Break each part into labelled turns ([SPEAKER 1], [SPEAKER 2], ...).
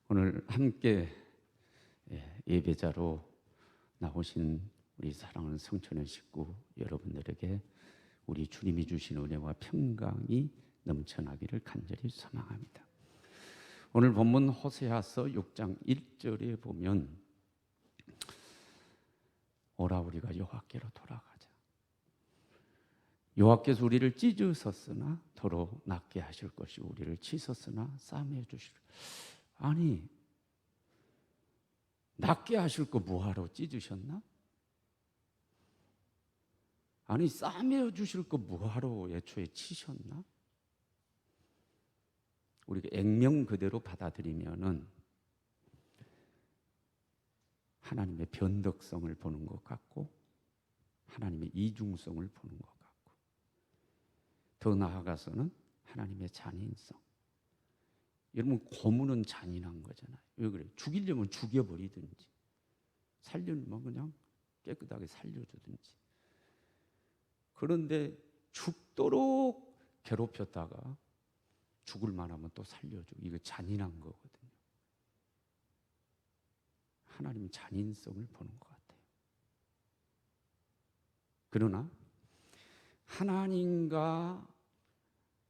[SPEAKER 1] 오늘 함께 예배자로 나오신 우리 사랑하는 성천의 식구 여러분들에게 우리 주님이 주신 은혜와 평강이 넘쳐나기를 간절히 소망합니다. 오늘 본문 호세아서 6장 1절에 보면 오라 우리가 여호와께로 돌아가자. 여호와께서 우리를 찢으셨으나 도로 낫게 하실 것이 우리를 치셨으나 싸매 주시리라. 아니, 낫게 하실 거 뭐하러 찢으셨나? 아니, 싸매어 주실 거 뭐하러 애초에 치셨나? 우리가 액면 그대로 받아들이면은 하나님의 변덕성을 보는 것 같고 하나님의 이중성을 보는 것 같고 더 나아가서는 하나님의 잔인성. 여러분, 고문은 잔인한 거잖아요. 왜 그래요? 죽이려면 죽여버리든지 살려면 그냥 깨끗하게 살려주든지. 그런데 죽도록 괴롭혔다가 죽을 만하면 또 살려주고, 이거 잔인한 거거든요. 하나님은 잔인성을 보는 것 같아요. 그러나 하나님과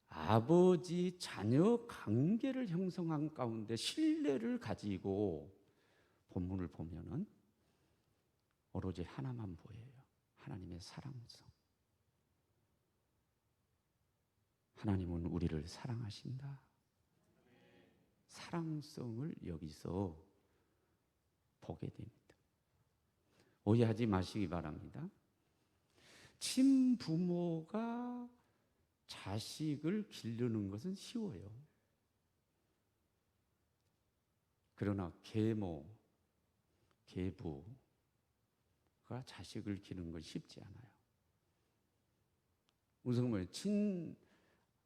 [SPEAKER 1] 아버지 자녀 관계를 형성한 가운데 신뢰를 가지고 본문을 보면은 오로지 하나만 보여요. 하나님의 사랑성. 하나님은 우리를 사랑하신다. 사랑성을 여기서 보게 됩니다. 오해하지 마시기 바랍니다. 친부모가 자식을 기르는 것은 쉬워요. 그러나 계모, 계부가 자식을 기르는 건 쉽지 않아요. 우선 뭐예요?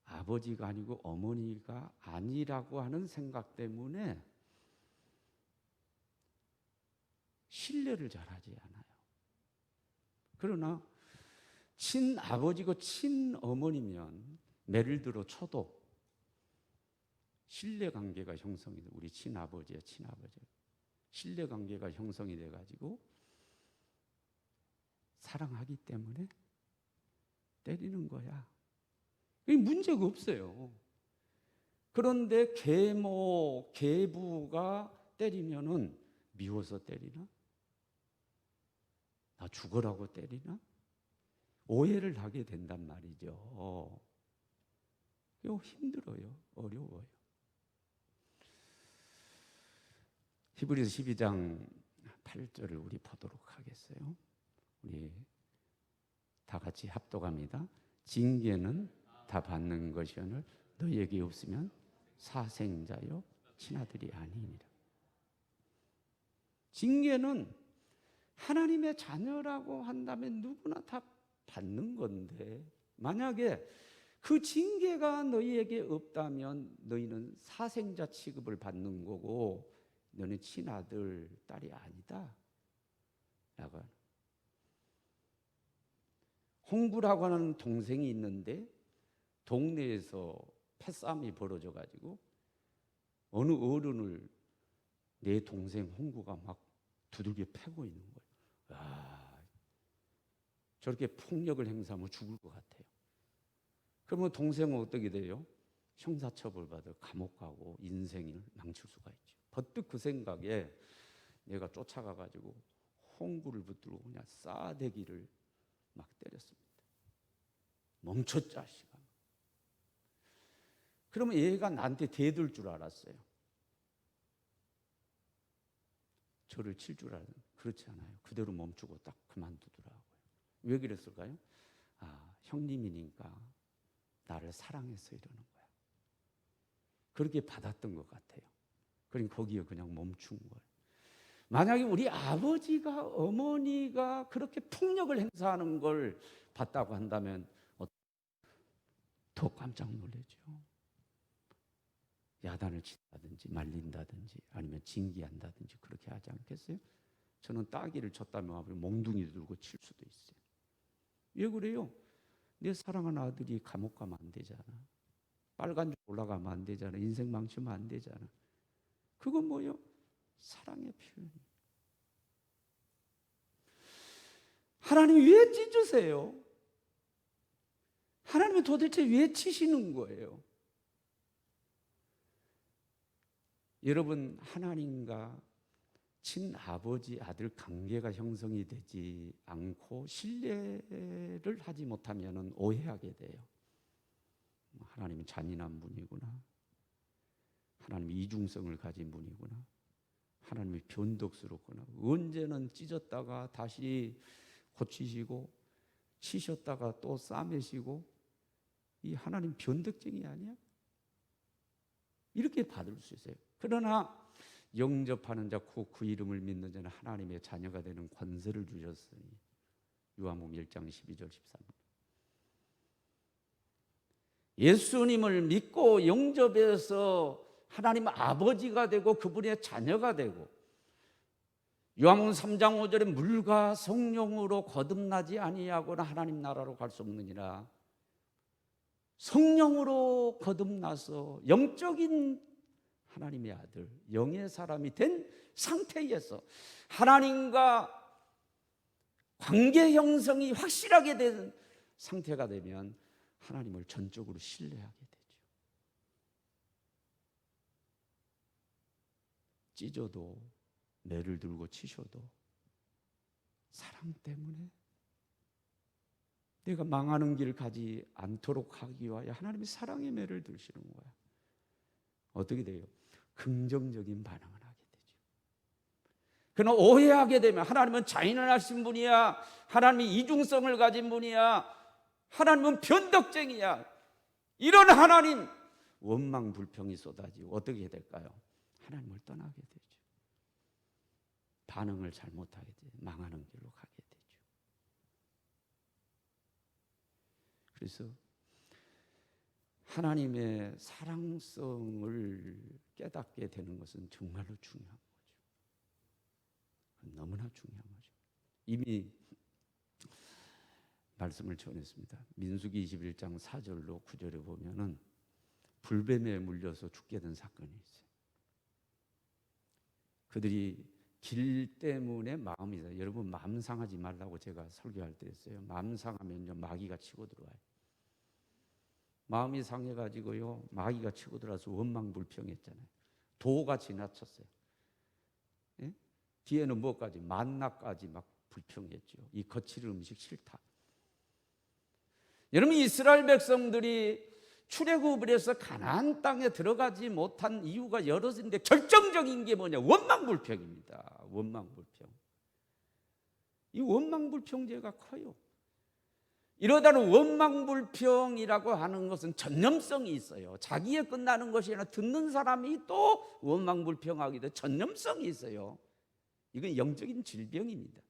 [SPEAKER 1] 친아버지가 아니고 어머니가 아니라고 하는 생각 때문에 신뢰를 잘하지 않아요. 그러나 친아버지고 친어머니면 예를 들어 쳐도 신뢰관계가 형성이 돼. 우리 친아버지야 친아버지. 신뢰관계가 형성이 돼가지고 사랑하기 때문에 때리는 거야. 이게 문제가 없어요. 그런데 계모, 계부가 때리면은 미워서 때리나? 나 죽으라고 때리나? 오해를 하게 된단 말이죠. 이거 힘들어요. 어려워요. 히브리서 12장 8절을 우리 보도록 하겠어요. 우리 다 같이 합독합니다. 징계는 다 받는 것이오늘 너희에게 없으면 사생자요 친아들이 아니니라. 징계는 하나님의 자녀라고 한다면 누구나 다 받는 건데, 만약에 그 징계가 너희에게 없다면 너희는 사생자 취급을 받는 거고 너는 친아들, 딸이 아니다. 라고. 홍구라고 하는 동생이 있는데 동네에서 패싸움이 벌어져가지고 어느 어른을 내 동생 홍구가 막 두들겨 패고 있는 거예요. 저렇게 폭력을 행사하면 죽을 것 같아요. 그러면 동생은 어떻게 돼요? 형사처벌 받아 감옥 가고 인생을 망칠 수가 있죠. 버뜩 그 생각에 내가 쫓아가가지고 홍구를 붙들고 그냥 싸대기를 막 때렸습니다. 멈춰 자식아. 그러면 얘가 나한테 대들 줄 알았어요. 저를 칠 줄 알았는데 그렇지 않아요. 그대로 멈추고 딱 그만두더라고요. 왜 그랬을까요? 형님이니까 나를 사랑해서 이러는 거야. 그렇게 받았던 것 같아요. 그러니까 거기에 그냥 멈춘 거예요. 만약에 우리 아버지가 어머니가 그렇게 폭력을 행사하는 걸 봤다고 한다면 더 깜짝 놀라죠. 야단을 친다든지 말린다든지 아니면 징계한다든지 그렇게 하지 않겠어요? 저는 따귀를 쳤다면 몽둥이 들고 칠 수도 있어요. 왜 그래요? 내 사랑하는 아들이 감옥 가면 안 되잖아. 빨간 줄 올라가면 안 되잖아. 인생 망치면 안 되잖아. 그건 뭐요? 사랑의 표현이에요. 하나님이 왜 찢으세요? 하나님은 도대체 왜 치시는 거예요? 여러분, 하나님과 친아버지 아들 관계가 형성이 되지 않고 신뢰를 하지 못하면 오해하게 돼요. 하나님은 잔인한 분이구나, 하나님이 이중성을 가진 분이구나, 하나님이 변덕스럽구나, 언제는 찢었다가 다시 고치시고 치셨다가 또 싸매시고, 이 하나님 변덕쟁이 아니야? 이렇게 받을 수 있어요. 그러나 영접하는 자, 그 이름을 믿는 자는 하나님의 자녀가 되는 권세를 주셨으니, 요한복음 1장 12절 13절. 예수님을 믿고 영접해서 하나님 아버지가 되고 그분의 자녀가 되고, 요한복음 3장 5절에 물과 성령으로 거듭나지 아니하고는 하나님 나라로 갈 수 없느니라. 성령으로 거듭나서 영적인 하나님의 아들, 영의 사람이 된 상태에서 하나님과 관계 형성이 확실하게 된 상태가 되면 하나님을 전적으로 신뢰하게 되죠. 찢어도, 매를 들고 치셔도 사랑 때문에 내가 망하는 길 가지 않도록 하기 위하여 하나님이 사랑의 매를 들시는 거야. 어떻게 돼요? 긍정적인 반응을 하게 되죠. 그러나 오해하게 되면 하나님은 잔인하신 분이야, 하나님이 이중성을 가진 분이야, 하나님은 변덕쟁이야, 이런 하나님, 원망 불평이 쏟아지고 어떻게 될까요? 하나님을 떠나게 되죠. 반응을 잘못하게 되죠. 망하는 길로 가게 되죠. 그래서 하나님의 사랑성을 깨닫게 되는 것은 정말로 중요한 거죠. 너무나 중요한 거죠. 이미 말씀을 전했습니다. 민수기 21장 4절로 9절에 보면은 불뱀에 물려서 죽게 된 사건이 있어요. 그들이 길 때문에 마음이, 여러분 마음 상하지 말라고 제가 설교할 때 했어요. 마음 상하면요 마귀가 치고 들어와요. 마음이 상해가지고요 마귀가 치고 들어와서 원망불평했잖아요. 도가 지나쳤어요. 예? 뒤에는 뭐까지, 만나까지 막 불평했죠. 이 거칠은 음식 싫다. 여러분, 이스라엘 백성들이 출애굽을 해서 가나안 땅에 들어가지 못한 이유가 여러 가지인데 결정적인 게 뭐냐? 원망불평입니다. 원망불평. 이 원망불평죄가 커요. 이러다는 원망불평이라고 하는 것은 전념성이 있어요. 자기에 끝나는 것이 아니라 듣는 사람이 또 원망불평하게 돼 전념성이 있어요. 이건 영적인 질병입니다.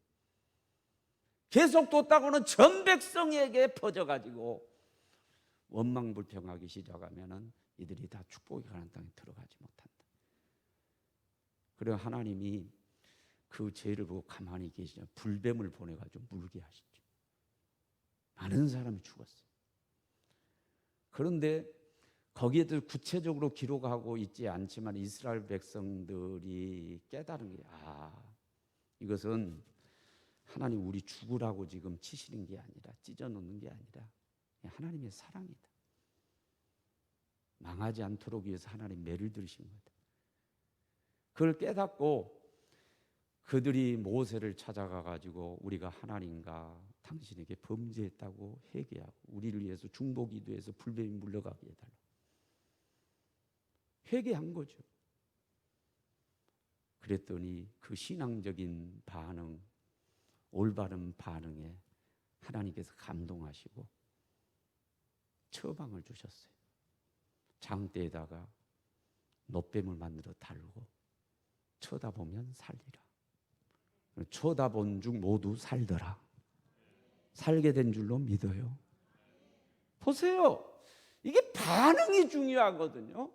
[SPEAKER 1] 계속 뒀다고는 전 백성에게 퍼져가지고 원망불평하기 시작하면은 이들이 다 축복이 가는 땅에 들어가지 못한다. 그래서 하나님이 그 죄를 보고 가만히 계시냐, 불뱀을 보내가지고 물게 하시죠. 많은 사람이 죽었어요. 그런데 거기에도 구체적으로 기록하고 있지 않지만 이스라엘 백성들이 깨달은 게, 이것은 하나님 우리 죽으라고 지금 치시는 게 아니라, 찢어놓는 게 아니라 하나님의 사랑이다. 망하지 않도록 위해서 하나님 매를 들으신 거다. 그걸 깨닫고 그들이 모세를 찾아가 가지고 우리가 하나님과 당신에게 범죄했다고 회개하고 우리를 위해서 중보기도해서 불뱀이 물러가게 해달라. 회개한 거죠. 그랬더니 그 신앙적인 반응, 올바른 반응에 하나님께서 감동하시고 처방을 주셨어요. 장대에다가 놋뱀을 만들어 달고 쳐다보면 살리라. 쳐다본 중 모두 살더라. 살게 된 줄로 믿어요. 보세요. 이게 반응이 중요하거든요.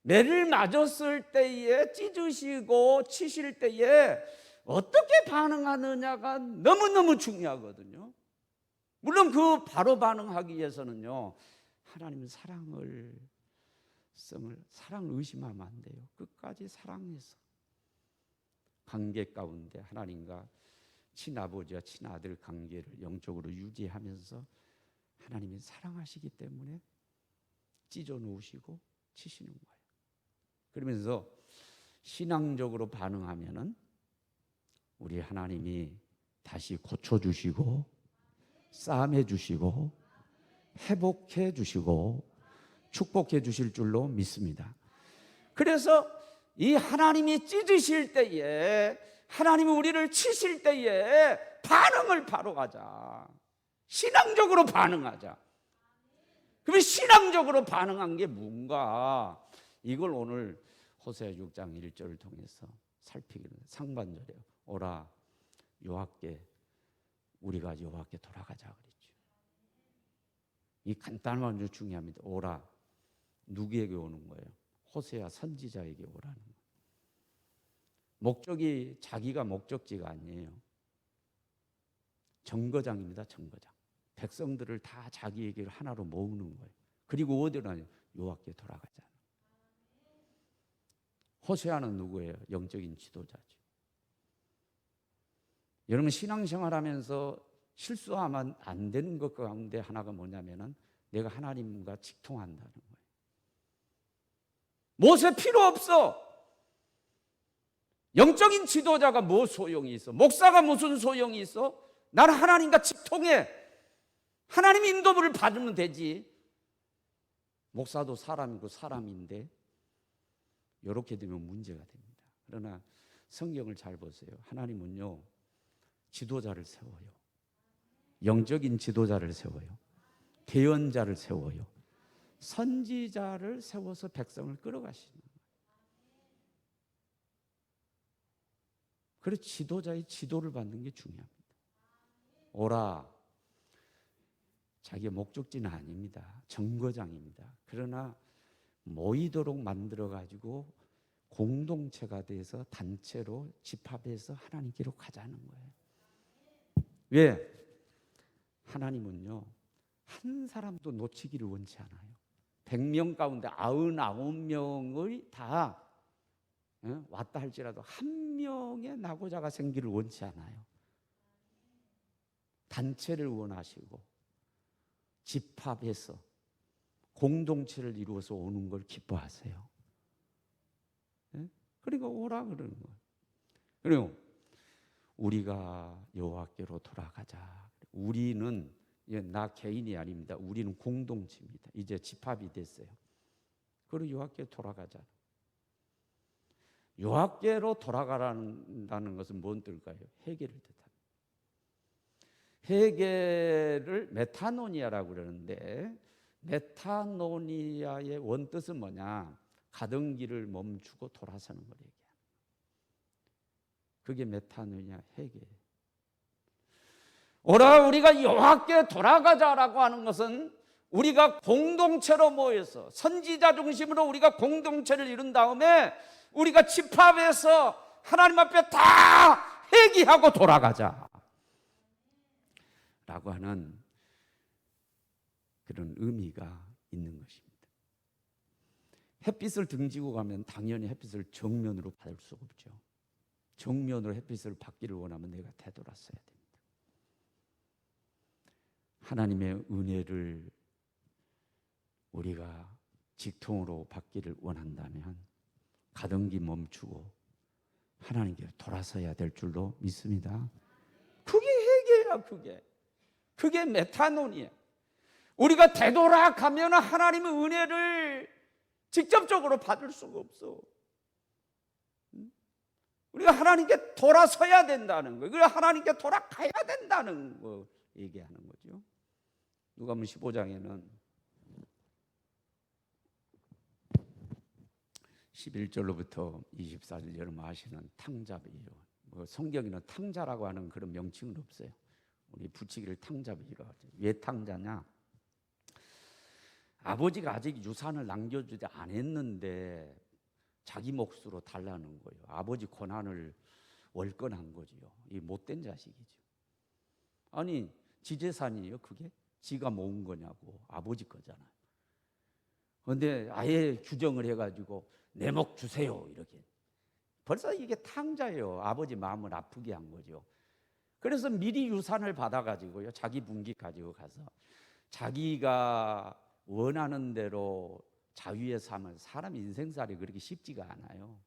[SPEAKER 1] 매를 맞았을 때에, 찢으시고 치실 때에 어떻게 반응하느냐가 너무너무 중요하거든요. 물론 그 바로 반응하기 위해서는요, 하나님의 사랑을 사랑 의심하면 안 돼요. 끝까지 사랑해서 관계 가운데 하나님과 친아버지와 친아들 관계를 영적으로 유지하면서 하나님이 사랑하시기 때문에 찢어 놓으시고 치시는 거예요. 그러면서 신앙적으로 반응하면은 우리 하나님이 다시 고쳐주시고 싸매 주시고 회복해 주시고 축복해 주실 줄로 믿습니다. 그래서 이 하나님이 찢으실 때에, 하나님이 우리를 치실 때에 반응을 바로 하자. 신앙적으로 반응하자. 그러면 신앙적으로 반응한 게 뭔가, 이걸 오늘 호세아 6장 1절을 통해서 살피기는 상반절이에요. 오라 여호와께, 우리가 여호와께 돌아가자 그랬죠. 이 간단한 건 아주 중요합니다. 오라, 누구에게 오는 거예요? 호세아 선지자에게 오라는 거예요. 목적이 자기가 목적지가 아니에요. 정거장입니다. 정거장. 백성들을 다 자기에게 하나로 모으는 거예요. 그리고 어디로 하냐? 여호와께 돌아가자. 호세아는 누구예요? 영적인 지도자죠. 여러분 신앙생활하면서 실수하면 안 되는 것 가운데 하나가 뭐냐면은 내가 하나님과 직통한다는 거예요. 모세 필요 없어. 영적인 지도자가 뭐 소용이 있어? 목사가 무슨 소용이 있어? 나는 하나님과 직통해. 하나님 인도를 받으면 되지. 목사도 사람이고 사람인데 이렇게 되면 문제가 됩니다. 그러나 성경을 잘 보세요. 하나님은요, 지도자를 세워요. 영적인 지도자를 세워요. 대언자를 세워요. 선지자를 세워서 백성을 끌어가시는 거예요. 그래서 지도자의 지도를 받는 게 중요합니다. 오라, 자기의 목적지는 아닙니다. 정거장입니다. 그러나 모이도록 만들어가지고 공동체가 돼서 단체로 집합해서 하나님께로 가자는 거예요. 왜? 하나님은요, 한 사람도 놓치기를 원치 않아요. 100명 가운데 99명의 다 왔다 할지라도 한 명의 낙오자가 생기를 원치 않아요. 단체를 원하시고 집합해서 공동체를 이루어서 오는 걸 기뻐하세요. 그러니까 오라 그러는 거예요. 그리고 우리가 여호와께로 돌아가자. 우리는 나 개인이 아닙니다. 우리는 공동체입니다. 이제 집합이 됐어요. 그리고 여호와께 돌아가자. 여호와께로 돌아가라는 것은 뭔 뜻일까요? 회개를 뜻합니다. 회개를 메타노니아라고 그러는데, 메타노니아의 원뜻은 뭐냐? 가던 길을 멈추고 돌아서는 걸 얘기합니다. 그게 메타노니아 회개예요. 오라 우리가 여호와께 돌아가자라고 하는 것은 우리가 공동체로 모여서 선지자 중심으로 우리가 공동체를 이룬 다음에 우리가 집합해서 하나님 앞에 다 회개하고 돌아가자 라고 하는 그런 의미가 있는 것입니다. 햇빛을 등지고 가면 당연히 햇빛을 정면으로 받을 수가 없죠. 정면으로 햇빛을 받기를 원하면 내가 되돌았어야 됩니다. 하나님의 은혜를 우리가 직통으로 받기를 원한다면 가던 길 멈추고 하나님께 돌아서야 될 줄로 믿습니다. 그게 회개야. 그게 메타노니아. 우리가 되돌아가면 하나님의 은혜를 직접적으로 받을 수가 없어. 우리가 하나님께 돌아서야 된다는 거예요. 우리가 하나님께 돌아가야 된다는 거 얘기하는 거죠. 누가복음 15장에는 11절로부터 24절 여러분 아시는 탕자이요. 성경에는 탕자라고 하는 그런 명칭은 없어요. 우리 붙이기를 탕자이라고 하죠. 왜 탕자냐? 아버지가 아직 유산을 남겨주지 않았는데 자기 몫으로 달라는 거예요. 아버지 권한을 월권한 거죠. 이 못된 자식이죠. 아니 지재산이에요. 그게 지가 모은 거냐고. 아버지 거잖아요. 근데 아예 규정을 해가지고 내 목 주세요 이렇게. 벌써 이게 탕자예요. 아버지 마음을 아프게 한 거죠. 그래서 미리 유산을 받아가지고요, 자기 분기 가지고 가서 자기가 원하는 대로 자유의 삶을, 사람 인생살이 그렇게 쉽지가 않아요.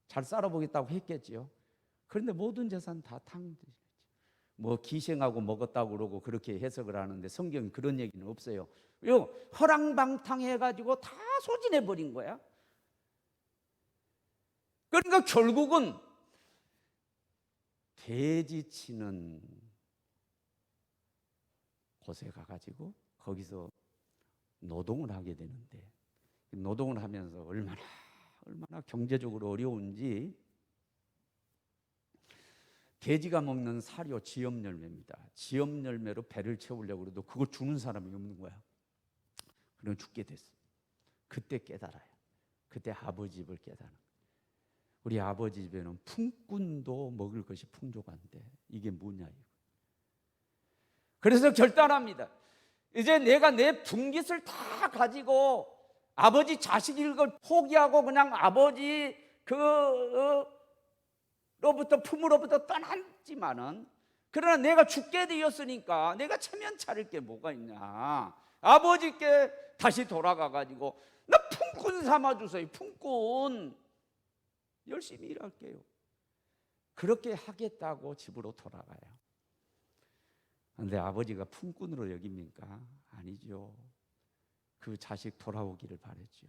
[SPEAKER 1] 잘 살아보겠다고 했겠죠. 그런데 모든 재산 다 탕자죠. 뭐 기생하고 먹었다고 그러고 그렇게 해석을 하는데 성경에 그런 얘기는 없어요. 허랑방탕해가지고 다 소진해버린 거야. 그러니까 결국은 돼지 치는 곳에 가가지고 거기서 노동을 하게 되는데, 노동을 하면서 얼마나 경제적으로 어려운지, 돼지가 먹는 사료 지엽열매입니다. 지엽열매로 배를 채우려고 해도 그걸 주는 사람이 없는 거야. 그럼 죽게 됐어. 그때 깨달아요. 그때 아버지 집을 깨달아. 우리 아버지 집에는 품꾼도 먹을 것이 풍족한데 이게 뭐냐 이거. 그래서 결단합니다. 이제 내가 내 분깃을 다 가지고 아버지 자식일 걸 포기하고 그냥 아버지 로부터 품으로부터 떠났지만은, 그러나 내가 죽게 되었으니까 내가 체면 차릴 게 뭐가 있냐. 아버지께 다시 돌아가 가지고 나 품꾼 삼아 주세요. 품꾼 열심히 일할게요. 그렇게 하겠다고 집으로 돌아가요. 그런데 아버지가 품꾼으로 여깁니까? 아니죠. 그 자식 돌아오기를 바랬죠.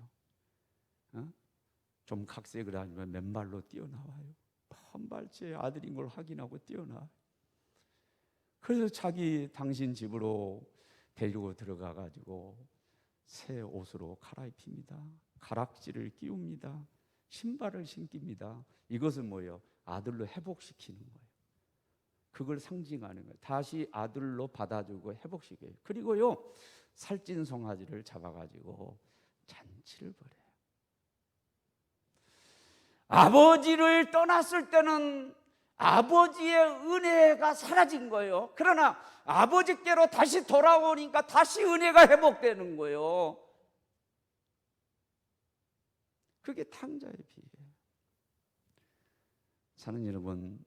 [SPEAKER 1] 좀 각색을 하면 맨발로 뛰어나와요. 한발째 아들인 걸 확인하고 뛰어나. 그래서 당신 집으로 데리고 들어가 가지고 새 옷으로 갈아입힙니다. 가락지를 끼웁니다. 신발을 신깁니다. 이것은 뭐예요? 아들로 회복시키는 거예요. 그걸 상징하는 거예요. 다시 아들로 받아주고 회복시켜요. 그리고요, 살찐 송아지를 잡아가지고 잔치를 벌여요. 아버지를 떠났을 때는 아버지의 은혜가 사라진 거예요. 그러나 아버지께로 다시 돌아오니까 다시 은혜가 회복되는 거예요. 그게 탕자의 비유예요. 사는 여러분,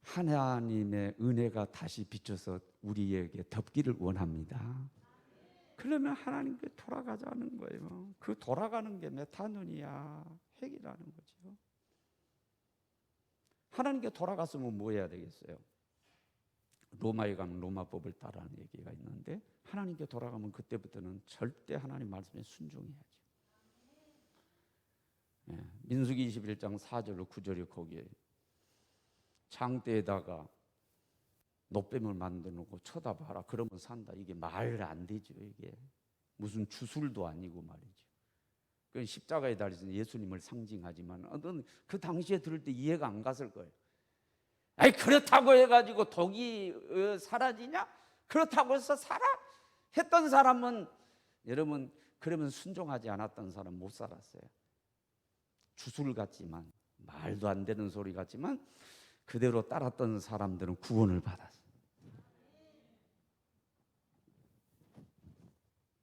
[SPEAKER 1] 하나님의 은혜가 다시 비춰서 우리에게 덮기를 원합니다. 그러면 하나님께 돌아가자는 거예요. 그 돌아가는 게 메타노니아, 회개라는 거죠. 하나님께 돌아갔으면 뭐 해야 되겠어요? 로마에 가면 로마법을 따라하는 얘기가 있는데, 하나님께 돌아가면 그때부터는 절대 하나님 말씀에 순종해야죠. 민수기 21장 4절로 9절이 거기에 장대에다가 노뱀을 만들어 놓고 쳐다봐라 그러면 산다. 이게 말 안 되죠. 이게 무슨 주술도 아니고 말이죠. 그 십자가에 달리신 예수님을 상징하지만 그 당시에 들을 때 이해가 안 갔을 거예요. 아니 그렇다고 해가지고 독이 사라지냐? 그렇다고 해서 했던 사람은, 여러분, 그러면 순종하지 않았던 사람 못 살았어요. 주술 같지만, 말도 안 되는 소리 같지만 그대로 따랐던 사람들은 구원을 받았어요.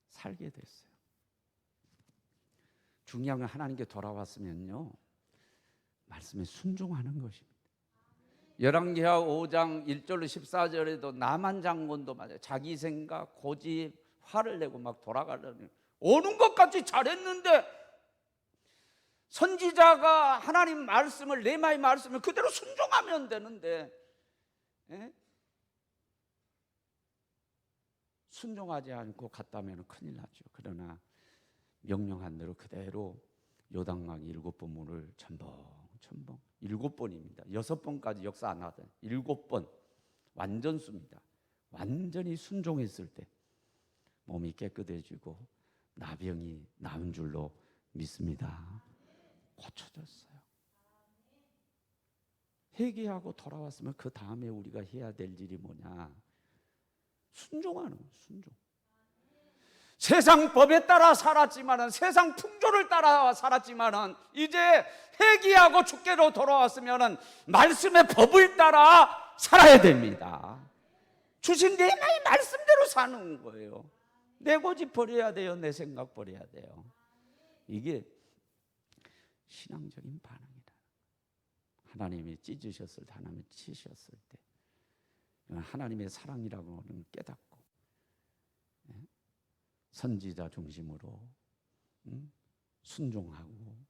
[SPEAKER 1] 살게 됐어요. 중요한 건 하나님께 돌아왔으면요, 말씀에 순종하는 것입니다. 열왕기하 5장 1절로 14절에도 나만 장군도 맞아요. 자기 생각, 고집, 화를 내고 막 돌아가려는, 오는 것까지 잘했는데 선지자가 하나님 말씀을, 레마의 말씀을 그대로 순종하면 되는데, 순종하지 않고 갔다면 큰일 나죠. 그러나 명령한 대로 그대로 요단강 7번 물을 첨벙 7번입니다. 6번까지 역사 안 하던 7번 완전수입니다. 완전히 순종했을 때 몸이 깨끗해지고 나병이 나은 줄로 믿습니다. 고쳐졌어요. 회개하고 돌아왔으면 그 다음에 우리가 해야 될 일이 뭐냐? 순종하는 거예요. 순종. 세상 법에 따라 살았지만은, 세상 풍조를 따라 살았지만은, 이제 회개하고 주께로 돌아왔으면은 말씀의 법을 따라 살아야 됩니다. 주신 내마의 말씀대로 사는 거예요. 내 고집 버려야 돼요. 내 생각 버려야 돼요. 이게 신앙적인 반응이다. 하나님이 찢으셨을 때, 하나님이 치셨을 때 하나님의 사랑이라고 하는 깨닫고 선지자 중심으로 순종하고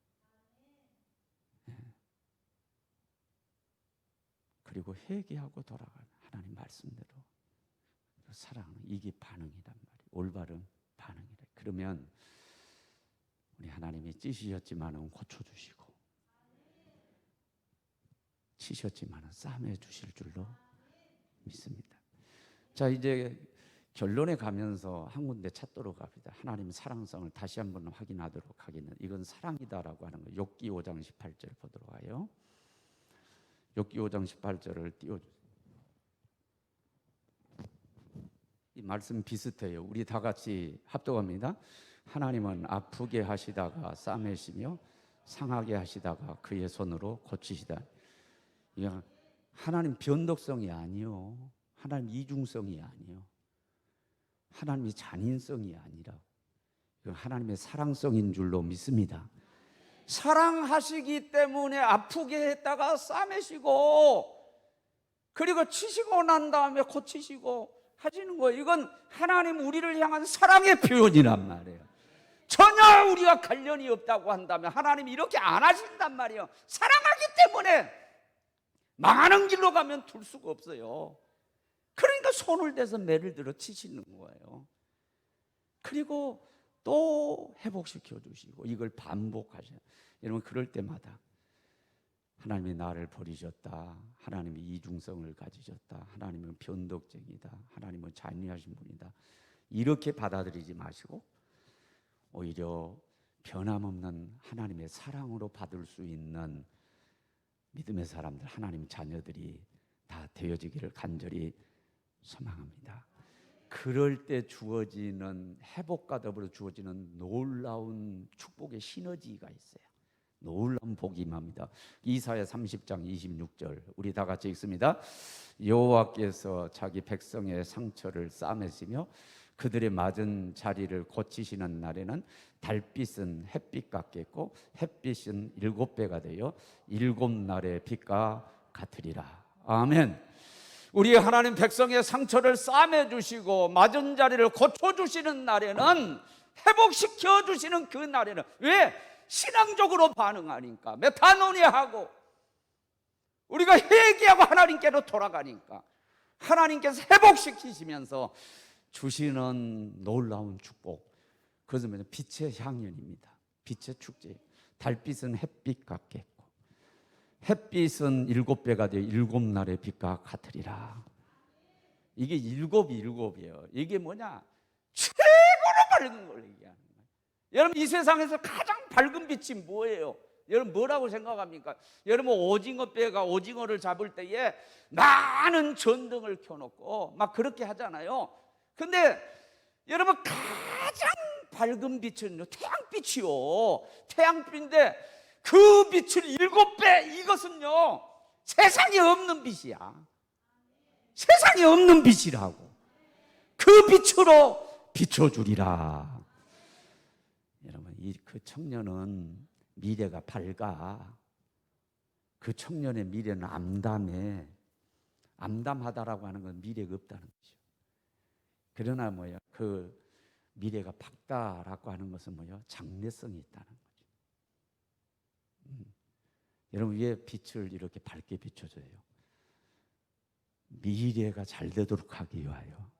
[SPEAKER 1] 그리고 회개하고 돌아가는 하나님 말씀대로 사랑은 이게 반응이란 말이에요. 올바른 반응이래. 그러면 우리 하나님이 찢으셨지만은 고쳐주시고 치셨지만은 싸매 주실 줄로 믿습니다. 자, 이제 결론에 가면서 한 군데 찾도록 합니다. 하나님의 사랑성을 다시 한번 확인하도록 하기는 이건 사랑이다라고 하는 거. 욥기 5장 18절 보도록 해요. 욥기 5장 18절을 띄워주세요. 이 말씀 비슷해요. 우리 다 같이 합독합니다. 하나님은 아프게 하시다가 싸매시며 상하게 하시다가 그의 손으로 고치시다. 이거 하나님 변덕성이 아니요. 하나님 이중성이 아니요. 하나님이 잔인성이 아니라 이건 하나님의 사랑성인 줄로 믿습니다. 사랑하시기 때문에 아프게 했다가 싸매시고 그리고 치시고 난 다음에 고치시고 하시는 거예요. 이건 하나님 우리를 향한 사랑의 표현이란 말이에요. 전혀 우리가 관련이 없다고 한다면 하나님이 이렇게 안 하신단 말이에요. 사랑하기 때문에 망하는 길로 가면 둘 수가 없어요. 그러니까 손을 대서 매를 들어 치시는 거예요. 그리고 또 회복시켜 주시고 이걸 반복하셔요. 여러분 그럴 때마다 하나님이 나를 버리셨다. 하나님이 이중성을 가지셨다. 하나님은 변덕쟁이다. 하나님은 잔인하신 분이다. 이렇게 받아들이지 마시고 오히려 변함없는 하나님의 사랑으로 받을 수 있는 믿음의 사람들, 하나님 자녀들이 다 되어지기를 간절히 소망합니다. 그럴 때 주어지는 회복과 더불어 주어지는 놀라운 축복의 시너지가 있어요. 놀라운 복이 임합니다. 이사야 30장 26절 우리 다 같이 읽습니다. 여호와께서 자기 백성의 상처를 싸매시며 그들의 맞은 자리를 고치시는 날에는 달빛은 햇빛 같겠고 햇빛은 7배가 되어 7날의 빛과 같으리라. 아멘. 우리 하나님 백성의 상처를 싸매 주시고 맞은 자리를 고쳐 주시는 날에는 회복시켜 주시는 그 날에는 왜? 신앙적으로 반응하니까 메타노니아하고 우리가 회개하고 하나님께로 돌아가니까 하나님께서 회복시키시면서 주시는 놀라운 축복. 그것은 뭐냐? 빛의 향연입니다. 빛의 축제. 달빛은 햇빛 같겠고 햇빛은 7배가 되어 7날의 빛과 같으리라. 이게 일곱이에요. 이게 뭐냐? 최고로 밝은 걸 얘기하는 거예요. 여러분 이 세상에서 가장 밝은 빛이 뭐예요? 여러분 뭐라고 생각합니까? 여러분 오징어배가 오징어를 잡을 때에 많은 전등을 켜놓고 막 그렇게 하잖아요. 근데 여러분 가장 밝은 빛은 태양빛이요. 태양빛인데 그 빛을 7배 이것은요 세상에 없는 빛이야. 세상에 없는 빛이라고. 그 빛으로 비춰주리라. 여러분 그 청년은 미래가 밝아. 그 청년의 미래는 암담해. 암담하다라고 하는 건 미래가 없다는 거죠. 그러나 뭐야? 그 미래가 밝다라고 하는 것은 뭐야? 장래성이 있다는 거죠. 여러분 위에 빛을 이렇게 밝게 비춰줘요. 미래가 잘 되도록 하기 위하여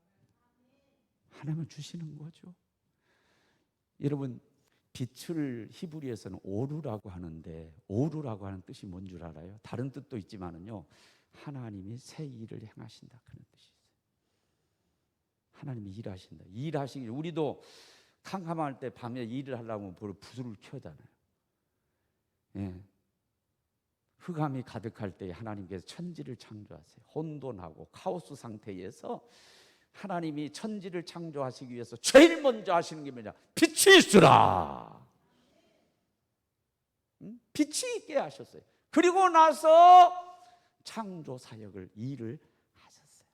[SPEAKER 1] 하나님은 주시는 거죠. 여러분 빛을 히브리에서는 오루라고 하는데 오루라고 하는 뜻이 뭔 줄 알아요? 다른 뜻도 있지만은요 하나님이 새 일을 행하신다 그런 뜻이 있어요. 하나님이 일하신다. 일하시기 우리도 캄캄할 때 밤에 일을 하려면 불을 켜잖아요. 예. 흑암이 가득할 때 하나님께서 천지를 창조하세요. 혼돈하고 카오스 상태에서 하나님이 천지를 창조하시기 위해서 제일 먼저 하시는 게 뭐냐? 빛이 있으라. 빛이 있게 하셨어요. 그리고 나서 창조 사역을 일을 하셨어요.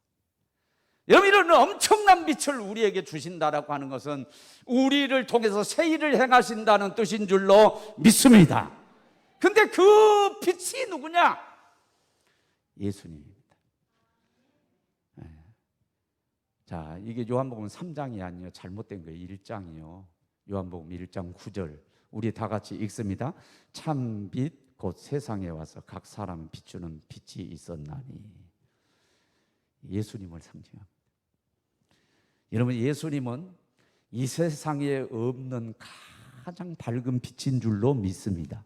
[SPEAKER 1] 여러분, 이런 엄청난 빛을 우리에게 주신다라고 하는 것은 우리를 통해서 새 일을 행하신다는 뜻인 줄로 믿습니다. 근데 그 빛이 누구냐? 예수님입니다. 자, 이게 요한복음 3장이 아니에요. 잘못된 거예요. 1장이요. 요한복음 1장 9절. 우리 다 같이 읽습니다. 참 빛 곧 세상에 와서 각 사람 비추는 빛이 있었나니. 예수님을 상징합니다. 여러분, 예수님은 이 세상에 없는 가장 밝은 빛인 줄로 믿습니다.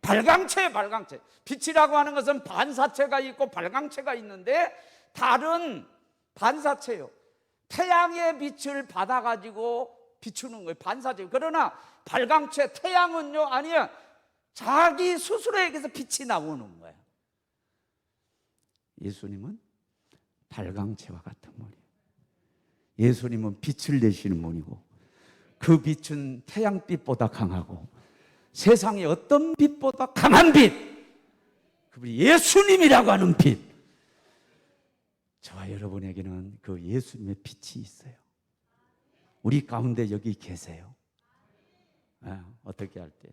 [SPEAKER 1] 발광체예요, 발광체. 빛이라고 하는 것은 반사체가 있고 발광체가 있는데 다른 반사체예요. 태양의 빛을 받아가지고 비추는 거예요, 반사체. 그러나 발광체, 태양은요, 아니야. 자기 스스로에게서 빛이 나오는 거예요. 예수님은 발광체와 같은 분이에요. 예수님은 빛을 내시는 분이고 그 빛은 태양빛보다 강하고 세상의 어떤 빛보다 강한 빛, 그분이 예수님이라고 하는 빛. 저와 여러분에게는 그 예수님의 빛이 있어요. 우리 가운데 여기 계세요. 어떻게 할 때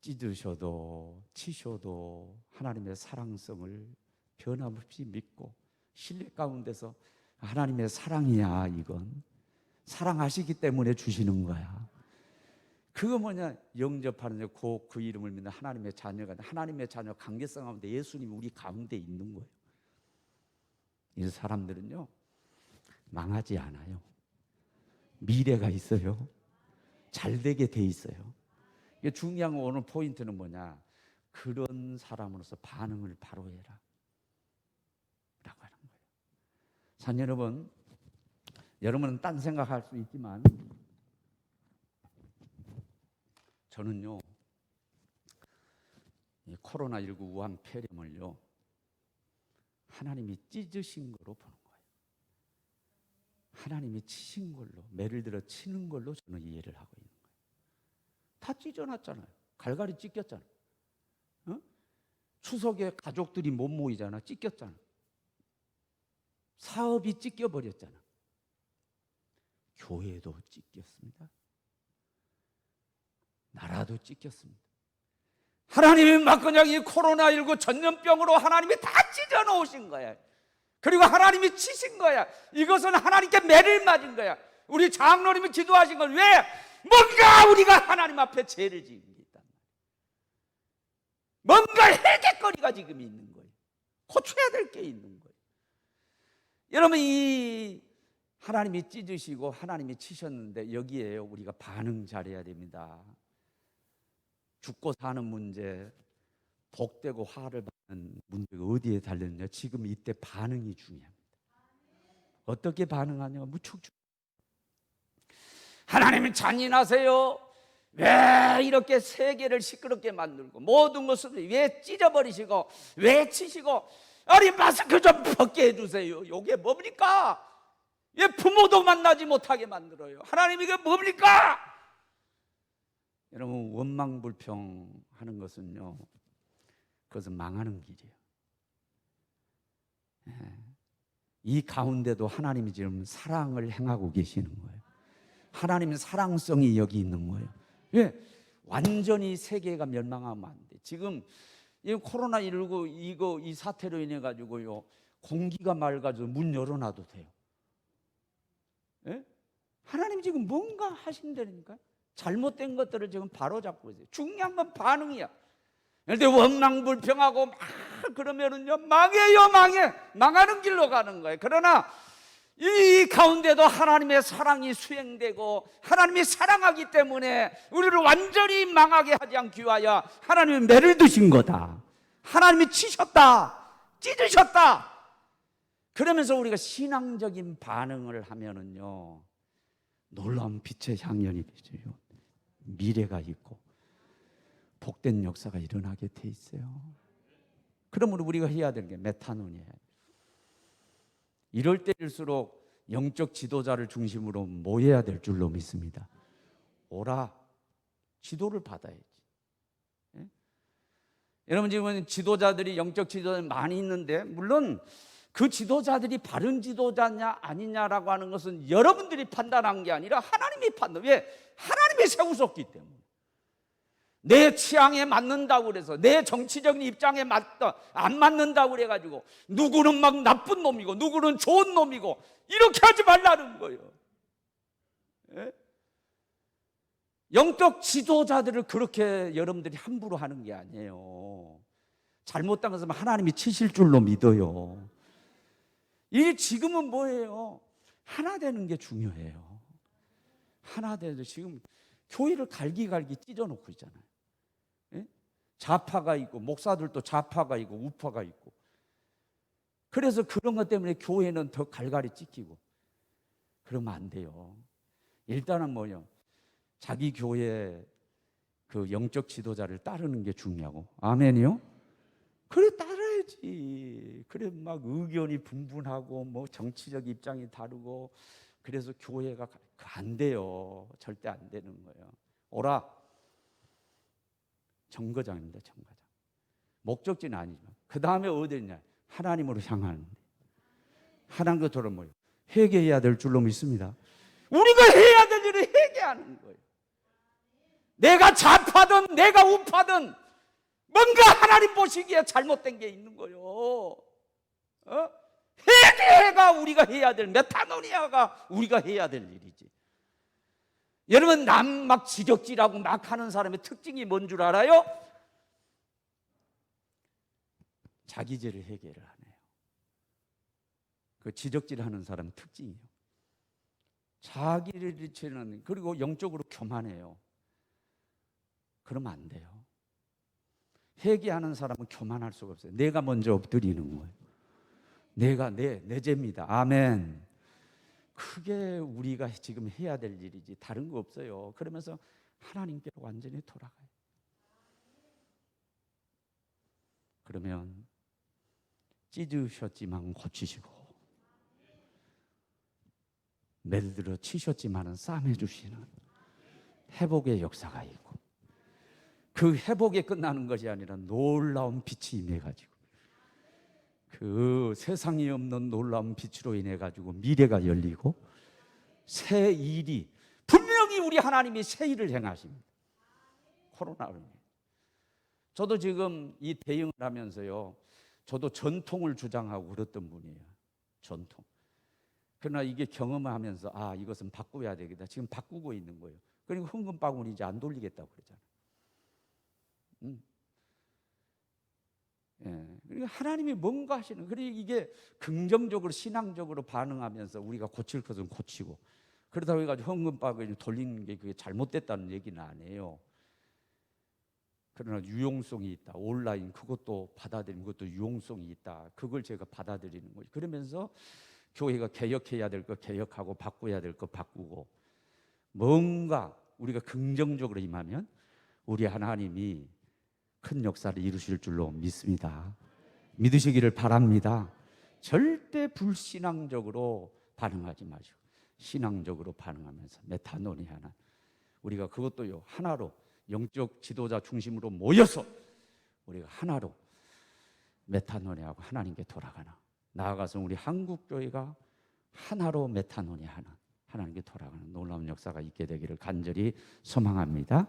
[SPEAKER 1] 찢으셔도 치셔도 하나님의 사랑성을 변함없이 믿고 신뢰 가운데서 하나님의 사랑이야, 이건 사랑하시기 때문에 주시는 거야. 그거 뭐냐? 영접하는 그 이름을 믿는 하나님의 자녀가, 하나님의 자녀 관계성 가운데 예수님이 우리 가운데 있는 거예요. 이 사람들은요 망하지 않아요. 미래가 있어요. 잘 되게 돼 있어요. 이게 중요한 거, 오늘 포인트는 뭐냐? 그런 사람으로서 반응을 바로 해라 라고 하는 거예요. 산 여러분, 여러분은 딴 생각할 수 있지만 저는요 이 코로나19 우한 폐렴을요 하나님이 찢으신 거로 보는 거예요. 하나님이 치신 걸로, 매를 들어 치는 걸로 저는 이해를 하고 있는 거예요. 다 찢어놨잖아요. 갈갈이 찢겼잖아요. 추석에 가족들이 못 모이잖아. 찢겼잖아. 사업이 찢겨버렸잖아. 교회도 찢겼습니다. 나라도 찢겼습니다. 하나님이 막 그냥 이 코로나19 전염병으로 하나님이 다 찢어 놓으신 거야. 그리고 하나님이 치신 거야. 이것은 하나님께 매를 맞은 거야. 우리 장로님이 기도하신 건 왜? 뭔가 우리가 하나님 앞에 죄를 지은 게 있단 말이야. 뭔가 해결거리가 지금 있는 거예요. 고쳐야 될 게 있는 거예요. 여러분, 이 하나님이 찢으시고 하나님이 치셨는데 여기에 우리가 반응 잘해야 됩니다. 죽고 사는 문제, 복되고 화를 받는 문제가 어디에 달렸냐? 지금 이때 반응이 중요합니다. 어떻게 반응하냐? 무척 중요합니다. 하나님은 잔인하세요. 왜 이렇게 세계를 시끄럽게 만들고 모든 것을 왜 찢어버리시고 왜 치시고, 아니 마스크 좀 벗게 해주세요. 이게 뭡니까? 왜 부모도 만나지 못하게 만들어요? 하나님, 이게 뭡니까? 여러분, 원망불평하는 것은요, 그것은 망하는 길이에요. 이 가운데도 하나님이 지금 사랑을 행하고 계시는 거예요. 하나님의 사랑성이 여기 있는 거예요. 왜? 완전히 세계가 멸망하면 안 돼. 지금 이 코로나19 이 사태로 인해 가지고요 공기가 맑아져 문 열어놔도 돼요. 예? 하나님 지금 뭔가 하신다니까. 잘못된 것들을 지금 바로잡고 있어요. 중요한 건 반응이야. 그런데 원망불평하고 막 그러면은요 망해요, 망하는 길로 가는 거예요. 그러나 이 가운데도 하나님의 사랑이 수행되고 하나님이 사랑하기 때문에 우리를 완전히 망하게 하지 않기 위하여 하나님이 매를 드신 거다. 하나님이 치셨다, 찢으셨다. 그러면서 우리가 신앙적인 반응을 하면은요 놀라운 빛의 향연이 되죠. 미래가 있고 복된 역사가 일어나게 돼 있어요. 그러므로 우리가 해야 되는 게 메타노니아예요. 이럴 때일수록 영적 지도자를 중심으로 모여야 될 줄로 믿습니다. 오라, 지도를 받아야지. 예? 여러분, 지금 지도자들이, 영적 지도자들이 많이 있는데 물론 그 지도자들이 바른 지도자냐 아니냐라고 하는 것은 여러분들이 판단한 게 아니라 하나님이 판단. 왜? 하나님이 세우셨기 때문에. 내 취향에 맞는다고 그래서, 내 정치적인 입장에 안 맞는다고 그래가지고 누구는 막 나쁜 놈이고 누구는 좋은 놈이고 이렇게 하지 말라는 거예요. 예? 영적 지도자들을 그렇게 여러분들이 함부로 하는 게 아니에요. 잘못된 것은 하나님이 치실 줄로 믿어요. 이 지금은 뭐예요? 하나 되는 게 중요해요. 하나 되는, 지금 교회를 갈기갈기 찢어놓고 있잖아요. 예? 좌파가 있고 목사들도 좌파가 있고 우파가 있고, 그래서 그런 것 때문에 교회는 더 갈갈이 찢기고 그러면 안 돼요. 일단은 뭐요? 자기 교회 그 영적 지도자를 따르는 게 중요하고. 아멘이요? 그래 따라야지. 그래 막 의견이 분분하고 뭐 정치적 입장이 다르고 그래서 교회가 안 돼요. 절대 안 되는 거예요. 오라. 정거장입니다. 정거장. 목적지는 아니지만 그 다음에 어디냐? 하나님으로 향하는. 하나님께로 뭐요? 회개해야 될 줄로 믿습니다. 우리가 해야 될 일을 회개하는 거예요. 내가 좌파든 내가 우파든 뭔가 하나님 보시기에 잘못된 게 있는 거예요. 회개가 우리가 해야 될, 메타노니아가 우리가 해야 될 일이지. 여러분, 남 막 지적질하고 막 하는 사람의 특징이 뭔 줄 알아요? 자기 죄를 회개를 안 해요. 그 지적질하는 사람의 특징이에요. 자기를 죄는, 그리고 영적으로 교만해요. 그러면 안 돼요. 회개하는 사람은 교만할 수가 없어요. 내가 먼저 엎드리는 거예요. 내가 내 죄입니다. 아멘. 그게 우리가 지금 해야 될 일이지 다른 거 없어요. 그러면서 하나님께로 완전히 돌아가요. 그러면 찢으셨지만 고치시고 매들어 치셨지만 싸매 주시는 회복의 역사가 있고, 그 회복에 끝나는 것이 아니라 놀라운 빛이 임해가지고 그 세상에 없는 놀라운 빛으로 인해가지고 미래가 열리고 새 일이, 분명히 우리 하나님이 새 일을 행하십니다. 코로나로. 저도 지금 이 대응을 하면서요, 저도 전통을 주장하고 그랬던 분이에요. 전통. 그러나 이게 경험하면서 아, 이것은 바꿔야 되겠다. 지금 바꾸고 있는 거예요. 그리고 흥금방울이 이제 안 돌리겠다고 그러잖아요. 예. 그리고 하나님이 뭔가 하시는, 그리고 이게 긍정적으로 신앙적으로 반응하면서 우리가 고칠 것은 고치고, 그러다 해가지고 헌금박을 돌리는 게 그게 잘못됐다는 얘기는 아니에요. 그러나 유용성이 있다. 온라인 그것도 받아들이는 것도 유용성이 있다. 그걸 제가 받아들이는 거죠. 그러면서 교회가 개혁해야 될 거 개혁하고 바꿔야 될 거 바꾸고, 뭔가 우리가 긍정적으로 임하면 우리 하나님이 큰 역사를 이루실 줄로 믿습니다. 믿으시기를 바랍니다. 절대 불신앙적으로 반응하지 마시고 신앙적으로 반응하면서 메타노니아는, 우리가 그것도요 하나로 영적 지도자 중심으로 모여서 우리가 하나로 메타노니아하고 하나님께 돌아가나, 나아가서 우리 한국교회가 하나로 메타노니아하는, 하나님께 돌아가는 놀라운 역사가 있게 되기를 간절히 소망합니다.